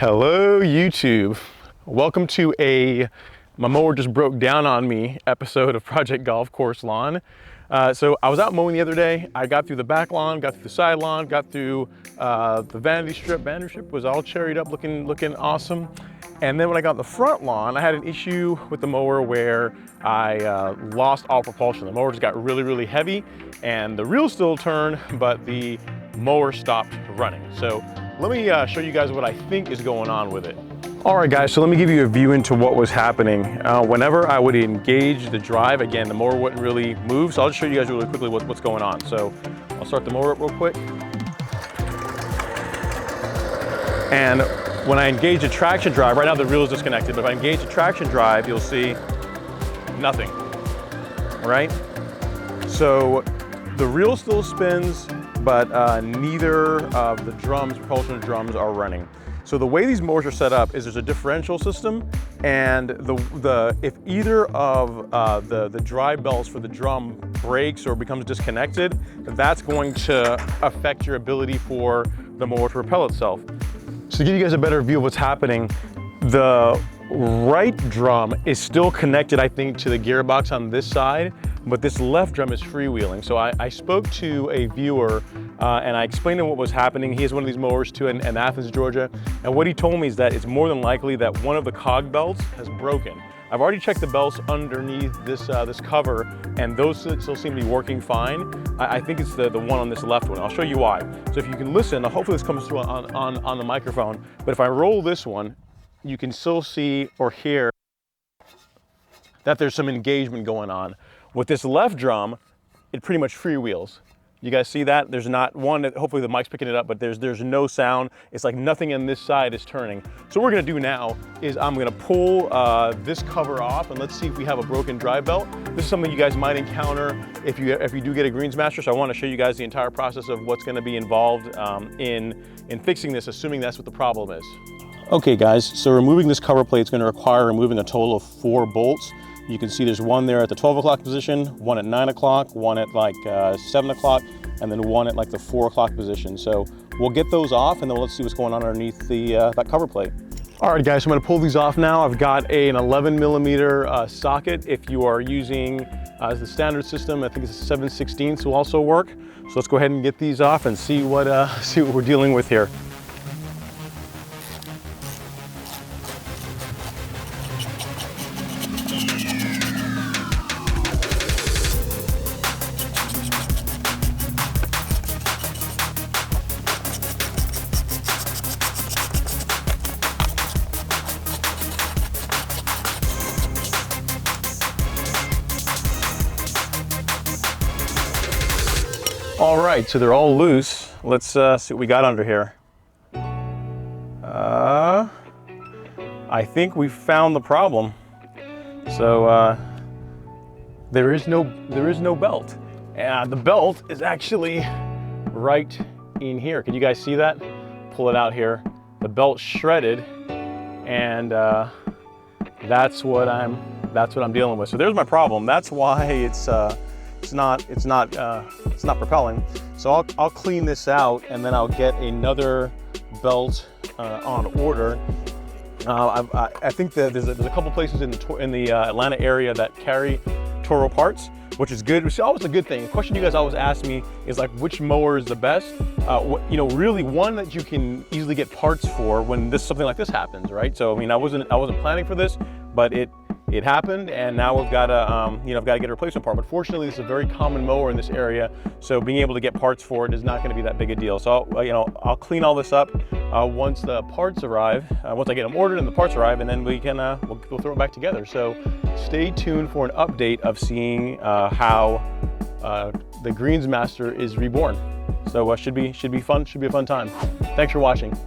Hello YouTube. Welcome to my mower just broke down on me episode of Project Golf Course Lawn. So I was out mowing the other day. I got through the back lawn, got through the side lawn, got through the vanity strip. Vanity strip was all cherried up, looking awesome. And then when I got on the front lawn, I had an issue with the mower where I lost all propulsion. The mower just got really heavy and the reel still turned, but the mower stopped running. So let me show you guys what I think is going on with it. All right guys, so let me give you a view into what was happening. Whenever I would engage the drive, again, the mower wouldn't really move. So I'll just show you guys really quickly what's going on. So I'll start the mower up real quick. And when I engage the traction drive, right now the reel is disconnected, but if I engage the traction drive, you'll see nothing, right? So the reel still spins, but neither of the propulsion drums are running. So the way these mowers are set up is there's a differential system, and if either of the drive belts for the drum breaks or becomes disconnected, that's going to affect your ability for the mower to propel itself. So to give you guys a better view of what's happening, the right drum is still connected, I think, to the gearbox on this side, but this left drum is freewheeling. So I spoke to a viewer and I explained to him what was happening. He has one of these mowers too in Athens, Georgia. And what he told me is that it's more than likely that one of the cog belts has broken. I've already checked the belts underneath this cover, and those still seem to be working fine. I think it's the one on this left one. I'll show you why. So if you can listen, hopefully this comes through on the microphone, but if I roll this one, you can still see or hear that there's some engagement going on. With this left drum, it pretty much freewheels. You guys see that? There's not one, hopefully the mic's picking it up, but there's no sound. It's like nothing on this side is turning. So what we're gonna do now is I'm gonna pull this cover off, and let's see if we have a broken drive belt. This is something you guys might encounter if you do get a Greensmaster, so I wanna show you guys the entire process of what's gonna be involved in fixing this, assuming that's what the problem is. Okay guys, so removing this cover plate is gonna require removing a total of 4 bolts. You can see there's one there at the 12 o'clock position, one at 9 o'clock, one at like 7 o'clock, and then one at like the 4 o'clock position. So we'll get those off, and then let's see what's going on underneath that cover plate. All right guys, so I'm gonna pull these off now. I've got an 11mm socket. If you are using the standard system, I think it's a 7/16 will also work. So let's go ahead and get these off and see what we're dealing with here. All right, so they're all loose. Let's see what we got under here. I think we found the problem. So there is no belt. And the belt is actually right in here. Can you guys see that? Pull it out here. The belt's shredded, and that's what I'm dealing with. So there's my problem. That's why it's not propelling. So I'll clean this out, and then I'll get another belt on order. I think that there's a couple places in the Atlanta area that carry Toro parts, which is good. Which is always a good thing. The question you guys always ask me is like, which mower is the best? You know, really one that you can easily get parts for when something like this happens, right? So I mean, I wasn't planning for this, but it happened, and now we've got to, I've got to get a replacement part. But fortunately, this is a very common mower in this area, so being able to get parts for it is not going to be that big a deal. So I'll clean all this up once the parts arrive. Once I get them ordered and the parts arrive, and then we can we'll throw it back together. So stay tuned for an update of seeing how the Greensmaster is reborn. So should be fun. Should be a fun time. Thanks for watching.